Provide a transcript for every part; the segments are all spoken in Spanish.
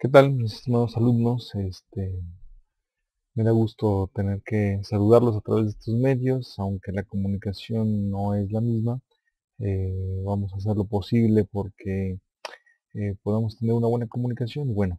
¿Qué tal, mis estimados alumnos? Me da gusto tener que saludarlos a través de estos medios, aunque la comunicación no es la misma. Vamos a hacer lo posible porque podamos tener una buena comunicación. Y bueno,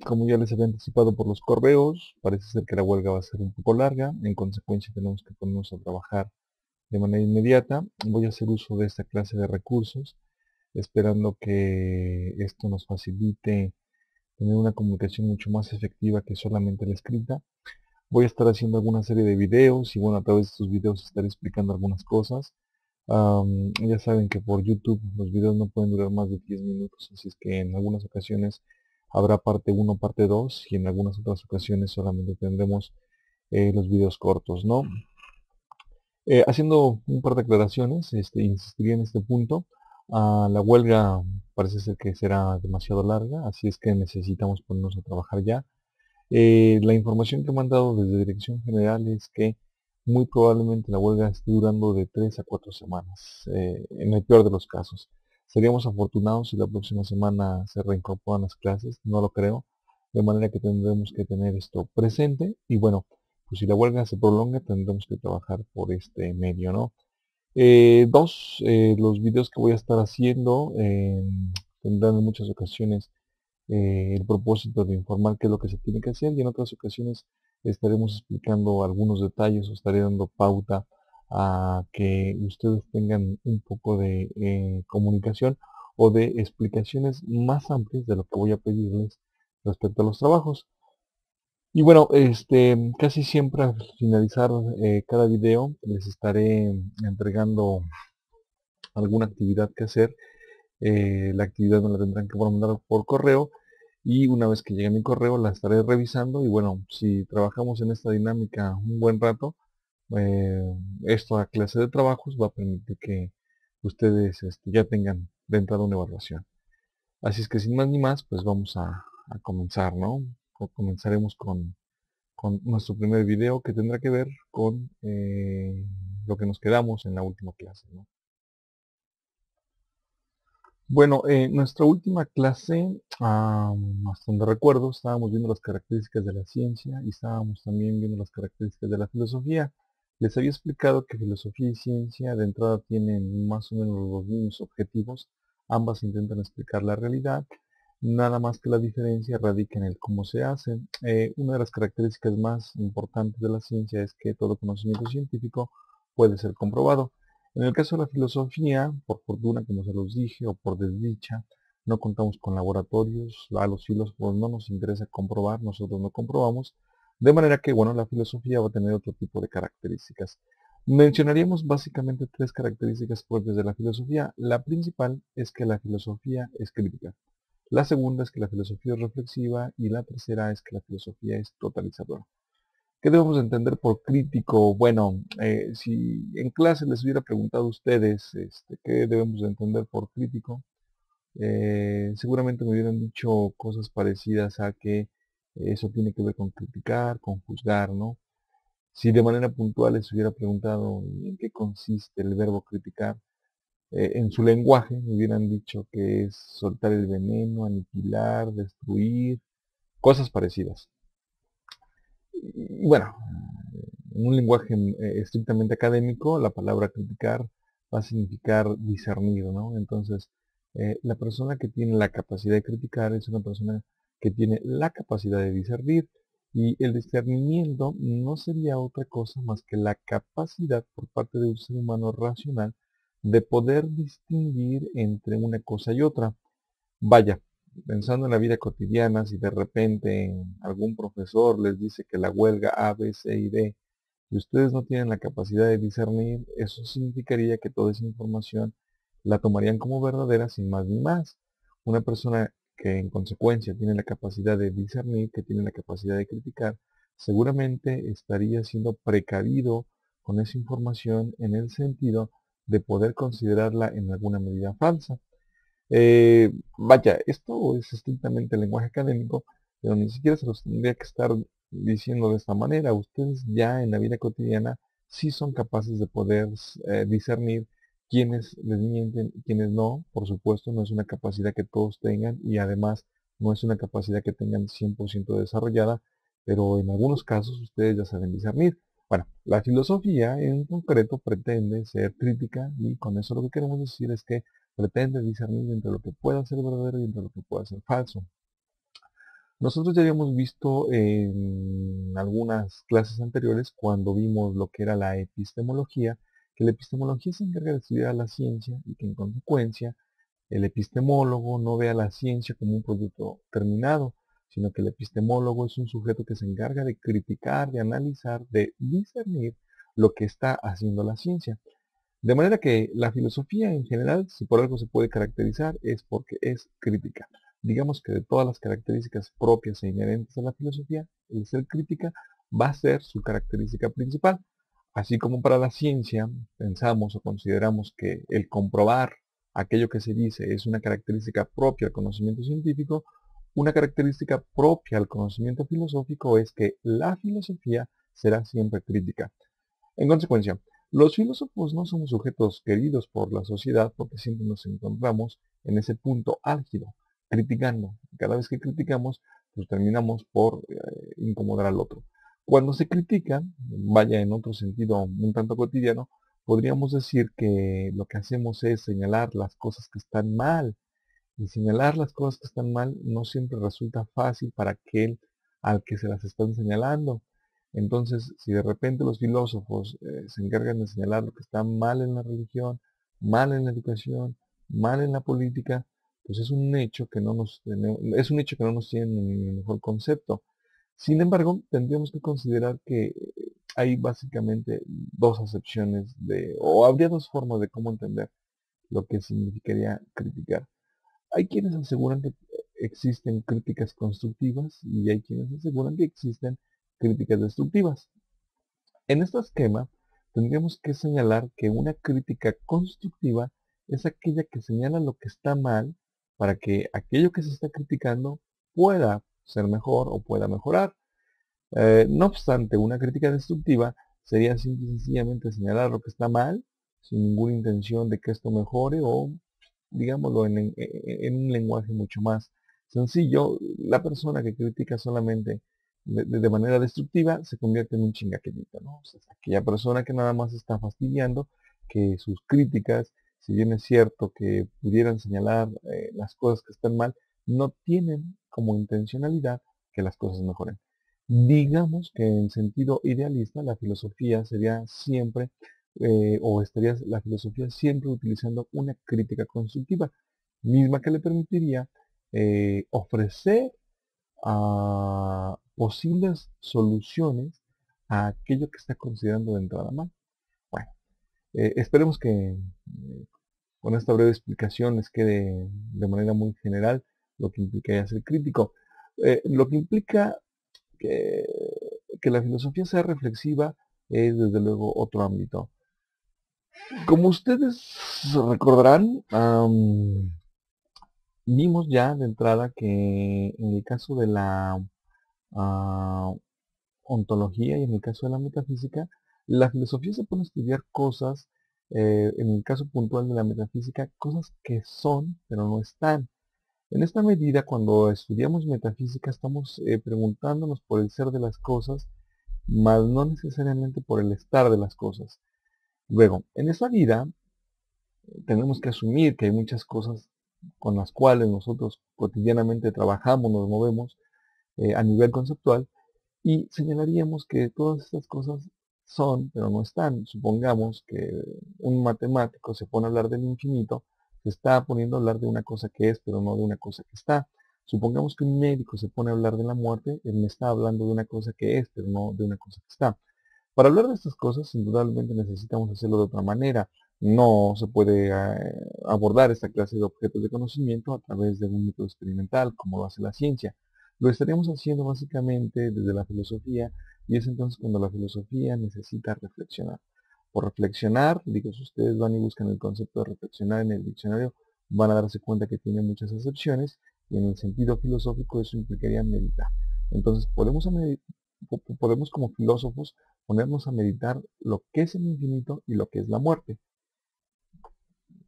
como ya les había anticipado por los correos, parece ser que la huelga va a ser un poco larga. En consecuencia, tenemos que ponernos a trabajar de manera inmediata. Voy a hacer uso de esta clase de recursos, esperando que esto nos facilite tener una comunicación mucho más efectiva que solamente la escrita. Voy a estar haciendo alguna serie de videos y bueno, a través de estos videos estaré explicando algunas cosas. Ya saben que por YouTube los videos no pueden durar más de 10 minutos, así es que en algunas ocasiones habrá parte uno, parte 2 y en algunas otras ocasiones solamente tendremos los videos cortos, ¿no? Haciendo un par de aclaraciones, insistiría en este punto. La huelga parece ser que será demasiado larga, así es que necesitamos ponernos a trabajar ya. La información que me han dado desde Dirección General es que muy probablemente la huelga esté durando de 3 a 4 semanas, en el peor de los casos. Seríamos afortunados si la próxima semana se reincorporan las clases, no lo creo, de manera que tendremos que tener esto presente y bueno, pues si la huelga se prolonga tendremos que trabajar por este medio, ¿no? Los videos que voy a estar haciendo tendrán en muchas ocasiones el propósito de informar qué es lo que se tiene que hacer y en otras ocasiones estaremos explicando algunos detalles o estaré dando pauta a que ustedes tengan un poco de comunicación o de explicaciones más amplias de lo que voy a pedirles respecto a los trabajos. Y bueno, casi siempre al finalizar cada video les estaré entregando alguna actividad que hacer. La actividad me la tendrán que mandar por correo y una vez que llegue a mi correo la estaré revisando y bueno, si trabajamos en esta dinámica un buen rato, eh, esta clase de trabajos va a permitir que ustedes ya tengan de entrada una evaluación. Así es que sin más ni más, pues vamos a comenzar, ¿no? Comenzaremos con nuestro primer video que tendrá que ver con lo que nos quedamos en la última clase, ¿no? Bueno, nuestra última clase, hasta donde recuerdo, estábamos viendo las características de la ciencia y estábamos también viendo las características de la filosofía. Les había explicado que filosofía y ciencia de entrada tienen más o menos los mismos objetivos. Ambas intentan explicar la realidad, nada más que la diferencia radica en el cómo se hacen. Una de las características más importantes de la ciencia es que todo conocimiento científico puede ser comprobado. En el caso de la filosofía, por fortuna, como se los dije, o por desdicha, no contamos con laboratorios, a los filósofos no nos interesa comprobar, nosotros no comprobamos, de manera que, bueno, la filosofía va a tener otro tipo de características. Mencionaríamos básicamente tres características propias de la filosofía. La principal es que la filosofía es crítica. La segunda es que la filosofía es reflexiva y la tercera es que la filosofía es totalizadora. ¿Qué debemos entender por crítico? Bueno, si en clase les hubiera preguntado a ustedes qué debemos de entender por crítico, seguramente me hubieran dicho cosas parecidas a que eso tiene que ver con criticar, con juzgar, ¿no? Si de manera puntual les hubiera preguntado en qué consiste el verbo criticar, en su lenguaje me hubieran dicho que es soltar el veneno, aniquilar, destruir, cosas parecidas. Y bueno, en un lenguaje estrictamente académico, la palabra criticar va a significar discernir, ¿no? Entonces, la persona que tiene la capacidad de criticar es una persona que tiene la capacidad de discernir y el discernimiento no sería otra cosa más que la capacidad por parte de un ser humano racional de poder distinguir entre una cosa y otra. Vaya, pensando en la vida cotidiana, si de repente algún profesor les dice que la huelga A, B, C y D, y ustedes no tienen la capacidad de discernir, eso significaría que toda esa información la tomarían como verdadera sin más ni más. Una persona que en consecuencia tiene la capacidad de discernir, que tiene la capacidad de criticar, seguramente estaría siendo precavido con esa información en el sentido de poder considerarla en alguna medida falsa. Vaya, esto es estrictamente lenguaje académico, pero ni siquiera se los tendría que estar diciendo de esta manera. Ustedes ya en la vida cotidiana sí son capaces de poder discernir quienes les mienten y quienes no. Por supuesto, no es una capacidad que todos tengan y además no es una capacidad que tengan 100% desarrollada, pero en algunos casos ustedes ya saben discernir. Bueno, la filosofía en concreto pretende ser crítica y con eso lo que queremos decir es que pretende discernir entre lo que pueda ser verdadero y entre lo que pueda ser falso. Nosotros ya habíamos visto en algunas clases anteriores, cuando vimos lo que era la epistemología, que la epistemología se encarga de estudiar la ciencia y que en consecuencia el epistemólogo no ve a la ciencia como un producto terminado, sino que el epistemólogo es un sujeto que se encarga de criticar, de analizar, de discernir lo que está haciendo la ciencia. De manera que la filosofía en general, si por algo se puede caracterizar, es porque es crítica. Digamos que de todas las características propias e inherentes a la filosofía, el ser crítica va a ser su característica principal. Así como para la ciencia pensamos o consideramos que el comprobar aquello que se dice es una característica propia al conocimiento científico, una característica propia al conocimiento filosófico es que la filosofía será siempre crítica. En consecuencia, los filósofos no somos sujetos queridos por la sociedad porque siempre nos encontramos en ese punto álgido, criticando. Cada vez que criticamos, pues terminamos por incomodar al otro. Cuando se critica, vaya en otro sentido un tanto cotidiano, podríamos decir que lo que hacemos es señalar las cosas que están mal. Y señalar las cosas que están mal no siempre resulta fácil para aquel al que se las están señalando. Entonces, si de repente los filósofos se encargan de señalar lo que está mal en la religión, mal en la educación, mal en la política, pues es un hecho que no nos es un hecho que no nos tienen en el mejor concepto. Sin embargo, tendríamos que considerar que hay básicamente dos acepciones o habría dos formas de cómo entender lo que significaría criticar. Hay quienes aseguran que existen críticas constructivas y hay quienes aseguran que existen críticas destructivas. En este esquema, tendríamos que señalar que una crítica constructiva es aquella que señala lo que está mal para que aquello que se está criticando pueda ser mejor o pueda mejorar. No obstante, una crítica destructiva sería simple y sencillamente señalar lo que está mal sin ninguna intención de que esto mejore o digámoslo en un lenguaje mucho más sencillo, la persona que critica solamente de manera destructiva se convierte en un chingaquedito, ¿no? O sea, es aquella persona que nada más está fastidiando, que sus críticas, si bien es cierto que pudieran señalar las cosas que están mal, no tienen como intencionalidad que las cosas mejoren. Digamos que en sentido idealista la filosofía sería siempre o estaría la filosofía siempre utilizando una crítica constructiva, misma que le permitiría ofrecer posibles soluciones a aquello que está considerando de entrada mal. Bueno, esperemos que con esta breve explicación les quede de manera muy general lo que implicaría ser crítico. Lo que implica que, que la filosofía sea reflexiva es desde luego otro ámbito. Como ustedes recordarán, vimos ya de entrada que en el caso de la ah, ontología y en el caso de la metafísica, la filosofía se pone a estudiar cosas, en el caso puntual de la metafísica, cosas que son, pero no están. En esta medida, cuando estudiamos metafísica, estamos preguntándonos por el ser de las cosas, mas no necesariamente por el estar de las cosas. Luego, en esta vida, tenemos que asumir que hay muchas cosas con las cuales nosotros cotidianamente trabajamos, nos movemos a nivel conceptual y señalaríamos que todas estas cosas son, pero no están. Supongamos que un matemático se pone a hablar del infinito, se está poniendo a hablar de una cosa que es, pero no de una cosa que está. Supongamos que un médico se pone a hablar de la muerte, él me está hablando de una cosa que es, pero no de una cosa que está. Para hablar de estas cosas, indudablemente necesitamos hacerlo de otra manera. No se puede abordar esta clase de objetos de conocimiento a través de un método experimental, como lo hace la ciencia. Lo estaríamos haciendo básicamente desde la filosofía, y es entonces cuando la filosofía necesita reflexionar. Por reflexionar, digo, si ustedes van y buscan el concepto de reflexionar en el diccionario, van a darse cuenta que tiene muchas acepciones, y en el sentido filosófico eso implicaría meditar. Entonces, podemos como filósofos ponernos a meditar lo que es el infinito y lo que es la muerte.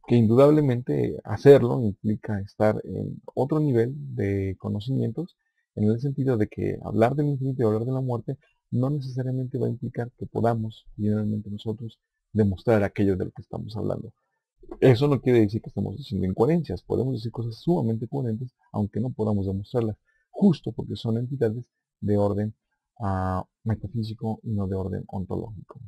que indudablemente hacerlo implica estar en otro nivel de conocimientos, en el sentido de que hablar del infinito y hablar de la muerte no necesariamente va a implicar que podamos, finalmente nosotros, demostrar aquello de lo que estamos hablando. Eso no quiere decir que estemos diciendo incoherencias, podemos decir cosas sumamente coherentes, aunque no podamos demostrarlas, justo porque son entidades de orden metafísico y no de orden ontológico.